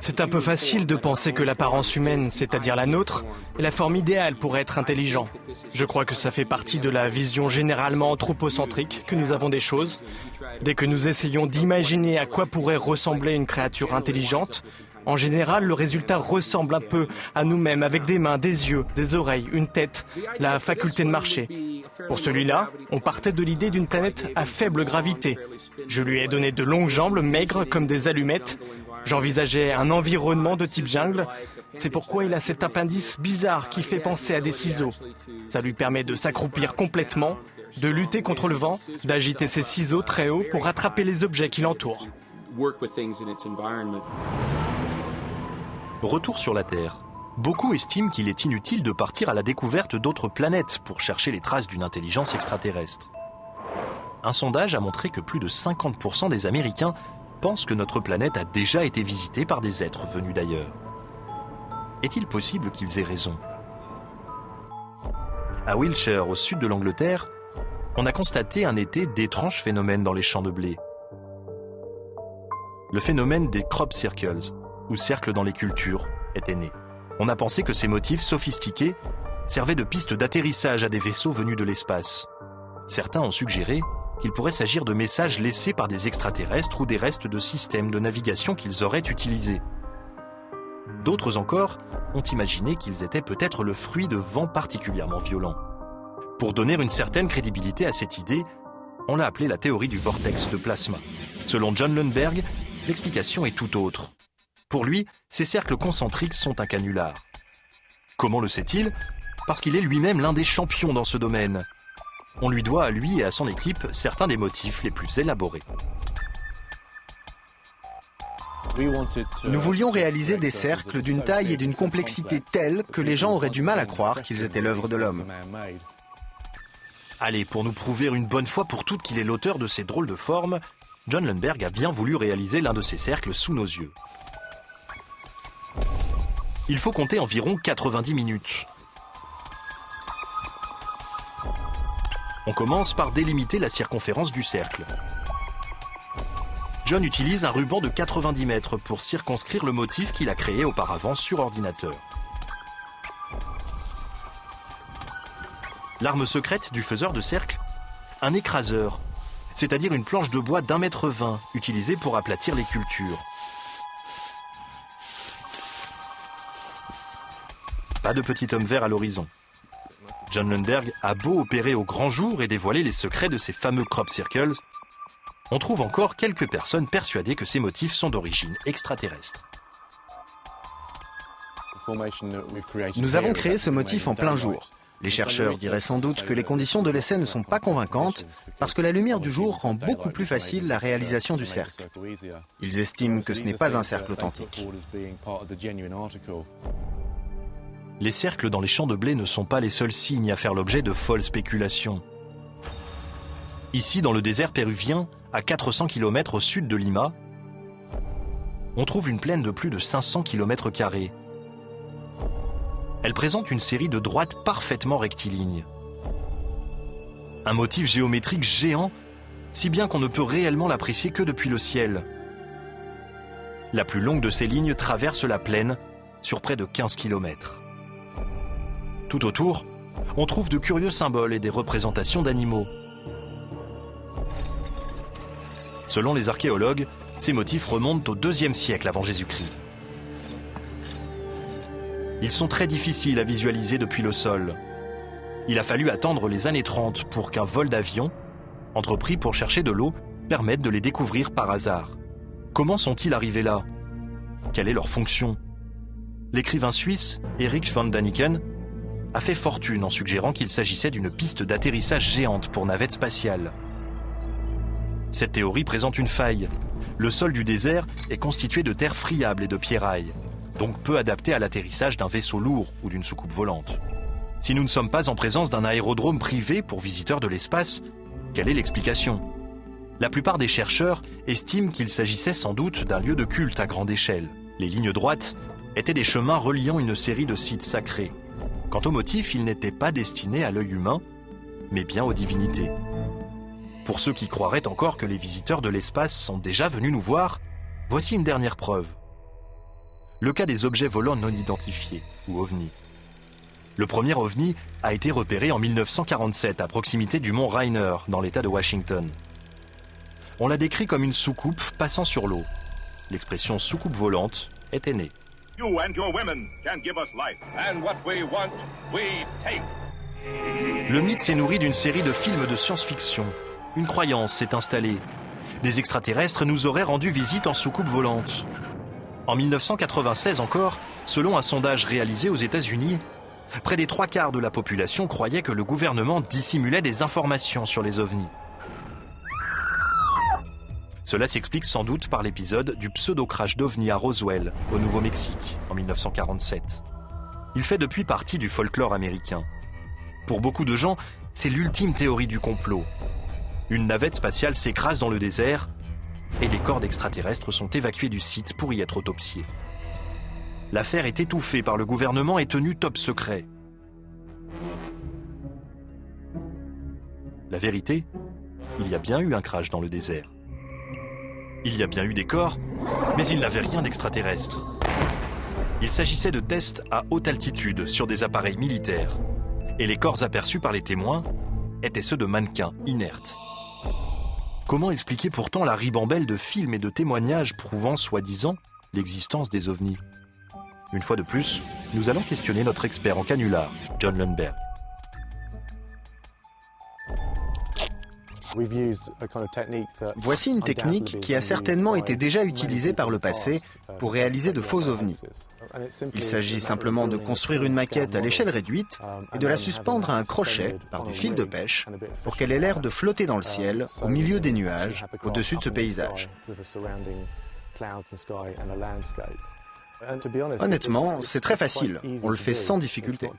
C'est un peu facile de penser que l'apparence humaine, c'est-à-dire la nôtre, est la forme idéale pour être intelligent. Je crois que ça fait partie de la vision généralement anthropocentrique que nous avons des choses. Dès que nous essayons d'imaginer à quoi pourrait ressembler une créature intelligente, en général, le résultat ressemble un peu à nous-mêmes, avec des mains, des yeux, des oreilles, une tête, la faculté de marcher. Pour celui-là, on partait de l'idée d'une planète à faible gravité. Je lui ai donné de longues jambes, maigres comme des allumettes. J'envisageais un environnement de type jungle. C'est pourquoi il a cet appendice bizarre qui fait penser à des ciseaux. Ça lui permet de s'accroupir complètement, de lutter contre le vent, d'agiter ses ciseaux très haut pour attraper les objets qui l'entourent. Retour sur la Terre. Beaucoup estiment qu'il est inutile de partir à la découverte d'autres planètes pour chercher les traces d'une intelligence extraterrestre. Un sondage a montré que plus de 50% des Américains pensent que notre planète a déjà été visitée par des êtres venus d'ailleurs. Est-il possible qu'ils aient raison ? À Wiltshire, au sud de l'Angleterre, on a constaté un été d'étranges phénomènes dans les champs de blé. Le phénomène des crop circles, ou cercles dans les cultures, était né. On a pensé que ces motifs sophistiqués servaient de piste d'atterrissage à des vaisseaux venus de l'espace. Certains ont suggéré qu'il pourrait s'agir de messages laissés par des extraterrestres ou des restes de systèmes de navigation qu'ils auraient utilisés. D'autres encore ont imaginé qu'ils étaient peut-être le fruit de vents particulièrement violents. Pour donner une certaine crédibilité à cette idée, on l'a appelée la théorie du vortex de plasma. Selon John Lundberg, l'explication est tout autre. Pour lui, ces cercles concentriques sont un canular. Comment le sait-il ? Parce qu'il est lui-même l'un des champions dans ce domaine. On lui doit à lui et à son équipe certains des motifs les plus élaborés. Nous voulions réaliser des cercles d'une taille et d'une complexité telle que les gens auraient du mal à croire qu'ils étaient l'œuvre de l'homme. Allez, pour nous prouver une bonne fois pour toutes qu'il est l'auteur de ces drôles de formes, John Lundberg a bien voulu réaliser l'un de ces cercles sous nos yeux. Il faut compter environ 90 minutes. On commence par délimiter la circonférence du cercle. John utilise un ruban de 90 mètres pour circonscrire le motif qu'il a créé auparavant sur ordinateur. L'arme secrète du faiseur de cercle ? Un écraseur, c'est-à-dire une planche de bois d'1,20 m utilisée pour aplatir les cultures. Pas de petit homme vert à l'horizon. John Lundberg a beau opérer au grand jour et dévoiler les secrets de ces fameux crop circles, on trouve encore quelques personnes persuadées que ces motifs sont d'origine extraterrestre. Nous avons créé ce motif en plein jour. Les chercheurs diraient sans doute que les conditions de l'essai ne sont pas convaincantes parce que la lumière du jour rend beaucoup plus facile la réalisation du cercle. Ils estiment que ce n'est pas un cercle authentique. Les cercles dans les champs de blé ne sont pas les seuls signes à faire l'objet de folles spéculations. Ici, dans le désert péruvien, à 400 km au sud de Lima, on trouve une plaine de plus de 500 km². Elle présente une série de droites parfaitement rectilignes. Un motif géométrique géant, si bien qu'on ne peut réellement l'apprécier que depuis le ciel. La plus longue de ces lignes traverse la plaine sur près de 15 km. Tout autour, on trouve de curieux symboles et des représentations d'animaux. Selon les archéologues, ces motifs remontent au IIe siècle avant Jésus-Christ. Ils sont très difficiles à visualiser depuis le sol. Il a fallu attendre les années 30 pour qu'un vol d'avion, entrepris pour chercher de l'eau, permette de les découvrir par hasard. Comment sont-ils arrivés là ? Quelle est leur fonction ? L'écrivain suisse Erich von Däniken a fait fortune en suggérant qu'il s'agissait d'une piste d'atterrissage géante pour navettes spatiales. Cette théorie présente une faille. Le sol du désert est constitué de terre friable et de pierrailles, donc peu adapté à l'atterrissage d'un vaisseau lourd ou d'une soucoupe volante. Si nous ne sommes pas en présence d'un aérodrome privé pour visiteurs de l'espace, quelle est l'explication ? La plupart des chercheurs estiment qu'il s'agissait sans doute d'un lieu de culte à grande échelle. Les lignes droites étaient des chemins reliant une série de sites sacrés. Quant au motif, il n'était pas destiné à l'œil humain, mais bien aux divinités. Pour ceux qui croiraient encore que les visiteurs de l'espace sont déjà venus nous voir, voici une dernière preuve. Le cas des objets volants non identifiés, ou OVNI. Le premier OVNI a été repéré en 1947 à proximité du mont Rainer, dans l'État de Washington. On l'a décrit comme une soucoupe passant sur l'eau. L'expression soucoupe volante était née. You and your women can give us life, and what we want, we take. Le mythe s'est nourri d'une série de films de science-fiction. Une croyance s'est installée. Des extraterrestres nous auraient rendu visite en soucoupe volante. En 1996 encore, selon un sondage réalisé aux États-Unis, près des 3/4 de la population croyait que le gouvernement dissimulait des informations sur les ovnis. Cela s'explique sans doute par l'épisode du pseudo-crash d'ovnis à Roswell, au Nouveau-Mexique, en 1947. Il fait depuis partie du folklore américain. Pour beaucoup de gens, c'est l'ultime théorie du complot. Une navette spatiale s'écrase dans le désert et les corps d'extraterrestres sont évacués du site pour y être autopsiés. L'affaire est étouffée par le gouvernement et tenue top secret. La vérité, il y a bien eu un crash dans le désert. Il y a bien eu des corps, mais il n'avait rien d'extraterrestre. Il s'agissait de tests à haute altitude sur des appareils militaires. Et les corps aperçus par les témoins étaient ceux de mannequins inertes. Comment expliquer pourtant la ribambelle de films et de témoignages prouvant soi-disant l'existence des ovnis ? Une fois de plus, nous allons questionner notre expert en canular, John Lundberg. Voici une technique qui a certainement été déjà utilisée par le passé pour réaliser de faux ovnis. Il s'agit simplement de construire une maquette à l'échelle réduite et de la suspendre à un crochet par du fil de pêche pour qu'elle ait l'air de flotter dans le ciel, au milieu des nuages, au-dessus de ce paysage. Honnêtement, c'est très facile. On le fait sans difficulté.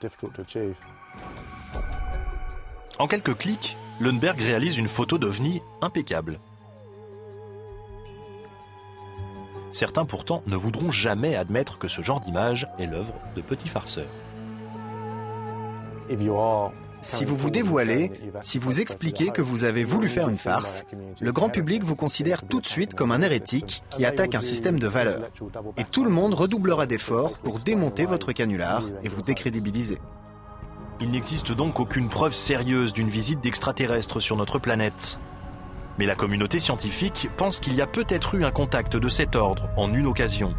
En quelques clics, Lundberg réalise une photo d'OVNI impeccable. Certains pourtant ne voudront jamais admettre que ce genre d'image est l'œuvre de petits farceurs. Si vous vous dévoilez, si vous expliquez que vous avez voulu faire une farce, le grand public vous considère tout de suite comme un hérétique qui attaque un système de valeurs. Et tout le monde redoublera d'efforts pour démonter votre canular et vous décrédibiliser. Il n'existe donc aucune preuve sérieuse d'une visite d'extraterrestres sur notre planète. Mais la communauté scientifique pense qu'il y a peut-être eu un contact de cet ordre en une occasion.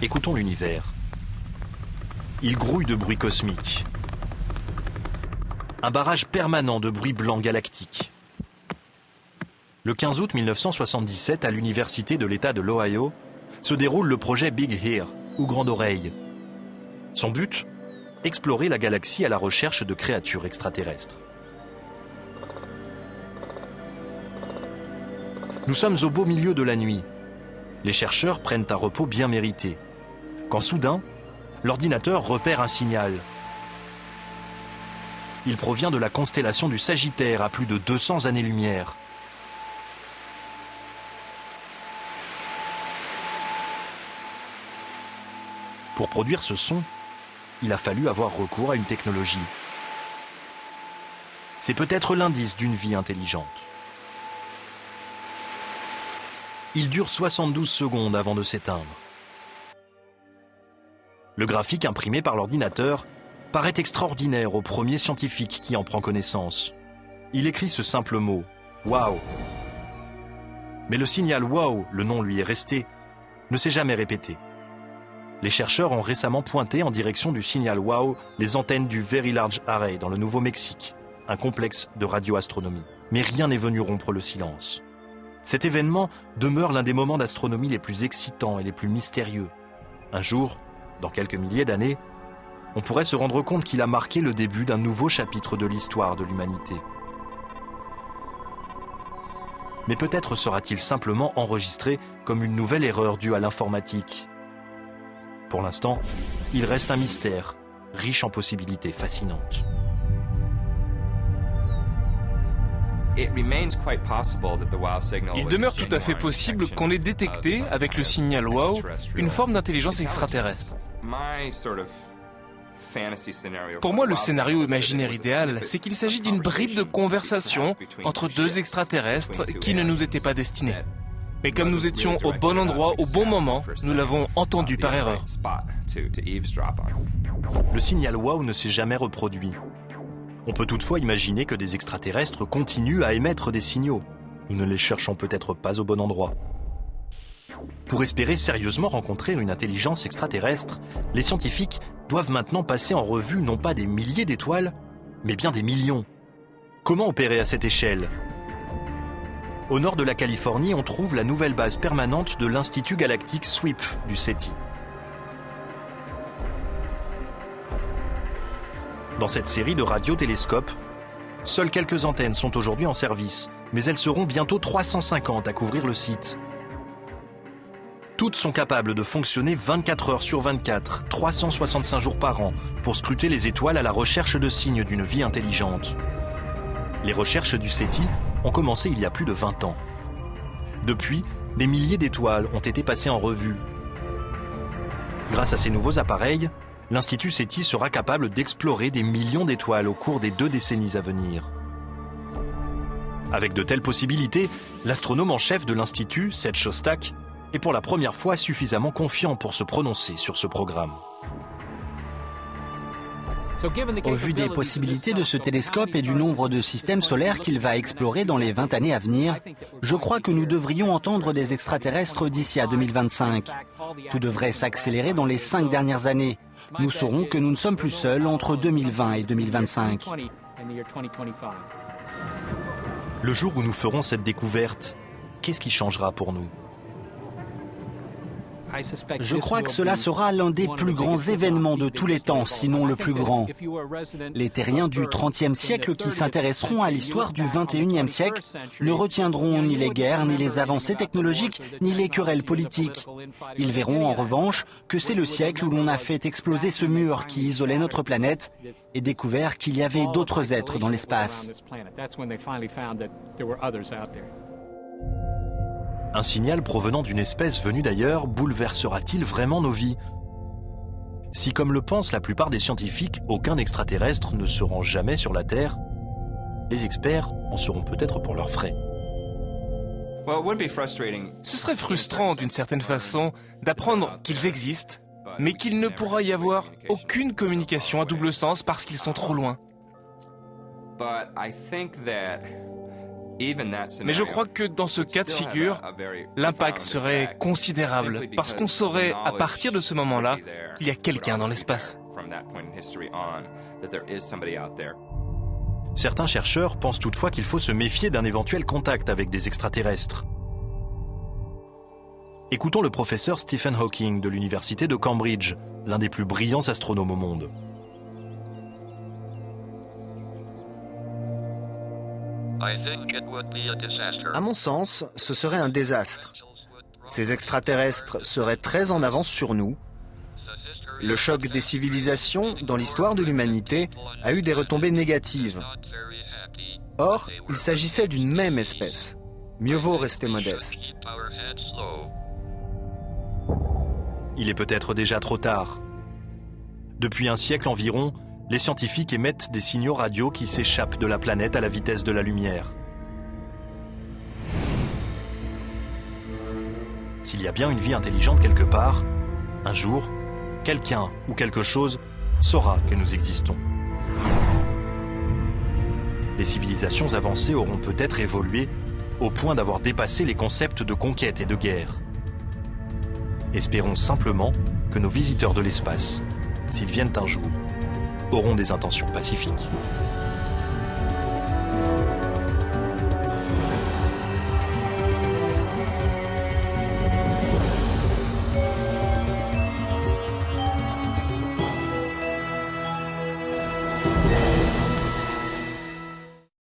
Écoutons l'univers. Il grouille de bruit cosmique. Un barrage permanent de bruit blanc galactique. Le 15 août 1977, à l'université de l'État de l'Ohio, se déroule le projet Big Ear, ou Grande Oreille. Son but ? Explorer la galaxie à la recherche de créatures extraterrestres. Nous sommes au beau milieu de la nuit. Les chercheurs prennent un repos bien mérité. Quand soudain, l'ordinateur repère un signal. Il provient de la constellation du Sagittaire à plus de 200 années-lumière. Pour produire ce son, il a fallu avoir recours à une technologie. C'est peut-être l'indice d'une vie intelligente. Il dure 72 secondes avant de s'éteindre. Le graphique imprimé par l'ordinateur paraît extraordinaire au premier scientifique qui en prend connaissance. Il écrit ce simple mot, « Wow ». Mais le signal « Wow », le nom lui est resté, ne s'est jamais répété. Les chercheurs ont récemment pointé en direction du signal WOW les antennes du Very Large Array dans le Nouveau-Mexique, un complexe de radioastronomie. Mais rien n'est venu rompre le silence. Cet événement demeure l'un des moments d'astronomie les plus excitants et les plus mystérieux. Un jour, dans quelques milliers d'années, on pourrait se rendre compte qu'il a marqué le début d'un nouveau chapitre de l'histoire de l'humanité. Mais peut-être sera-t-il simplement enregistré comme une nouvelle erreur due à l'informatique. Pour l'instant, il reste un mystère, riche en possibilités fascinantes. Il demeure tout à fait possible qu'on ait détecté, avec le signal WOW, une forme d'intelligence extraterrestre. Pour moi, le scénario imaginaire idéal, c'est qu'il s'agit d'une bribe de conversation entre deux extraterrestres qui ne nous étaient pas destinés. Mais comme nous étions au bon endroit, au bon moment, nous l'avons entendu par erreur. Le signal WOW ne s'est jamais reproduit. On peut toutefois imaginer que des extraterrestres continuent à émettre des signaux. Nous ne les cherchons peut-être pas au bon endroit. Pour espérer sérieusement rencontrer une intelligence extraterrestre, les scientifiques doivent maintenant passer en revue non pas des milliers d'étoiles, mais bien des millions. Comment opérer à cette échelle ? Au nord de la Californie, on trouve la nouvelle base permanente de l'Institut galactique SWIP du SETI. Dans cette série de radiotélescopes, seules quelques antennes sont aujourd'hui en service, mais elles seront bientôt 350 à couvrir le site. Toutes sont capables de fonctionner 24 heures sur 24, 365 jours par an, pour scruter les étoiles à la recherche de signes d'une vie intelligente. Les recherches du SETI ont commencé il y a plus de 20 ans. Depuis, des milliers d'étoiles ont été passées en revue. Grâce à ces nouveaux appareils, l'Institut SETI sera capable d'explorer des millions d'étoiles au cours des 2 décennies à venir. Avec de telles possibilités, l'astronome en chef de l'Institut, Seth Shostak, est pour la première fois suffisamment confiant pour se prononcer sur ce programme. Au vu des possibilités de ce télescope et du nombre de systèmes solaires qu'il va explorer dans les 20 années à venir, je crois que nous devrions entendre des extraterrestres d'ici à 2025. Tout devrait s'accélérer dans les 5 dernières années. Nous saurons que nous ne sommes plus seuls entre 2020 et 2025. Le jour où nous ferons cette découverte, qu'est-ce qui changera pour nous ? Je crois que cela sera l'un des plus grands événements de tous les temps, sinon le plus grand. Les terriens du XXe siècle qui s'intéresseront à l'histoire du XXIe siècle ne retiendront ni les guerres, ni les avancées technologiques, ni les querelles politiques. Ils verront en revanche que c'est le siècle où l'on a fait exploser ce mur qui isolait notre planète et découvert qu'il y avait d'autres êtres dans l'espace. Un signal provenant d'une espèce venue d'ailleurs bouleversera-t-il vraiment nos vies ? Si, comme le pensent la plupart des scientifiques, aucun extraterrestre ne se rend jamais sur la Terre, les experts en seront peut-être pour leurs frais. Ce serait frustrant d'une certaine façon d'apprendre qu'ils existent, mais qu'il ne pourra y avoir aucune communication à double sens parce qu'ils sont trop loin. Mais je crois que dans ce cas de figure, l'impact serait considérable parce qu'on saurait à partir de ce moment-là qu'il y a quelqu'un dans l'espace. Certains chercheurs pensent toutefois qu'il faut se méfier d'un éventuel contact avec des extraterrestres. Écoutons le professeur Stephen Hawking de l'université de Cambridge, l'un des plus brillants astronomes au monde. À mon sens, ce serait un désastre. Ces extraterrestres seraient très en avance sur nous. Le choc des civilisations dans l'histoire de l'humanité a eu des retombées négatives. Or, il s'agissait d'une même espèce. Mieux vaut rester modeste. Il est peut-être déjà trop tard. Depuis un siècle environ, les scientifiques émettent des signaux radio qui s'échappent de la planète à la vitesse de la lumière. S'il y a bien une vie intelligente quelque part, un jour, quelqu'un ou quelque chose saura que nous existons. Les civilisations avancées auront peut-être évolué au point d'avoir dépassé les concepts de conquête et de guerre. Espérons simplement que nos visiteurs de l'espace, s'ils viennent un jour, auront des intentions pacifiques.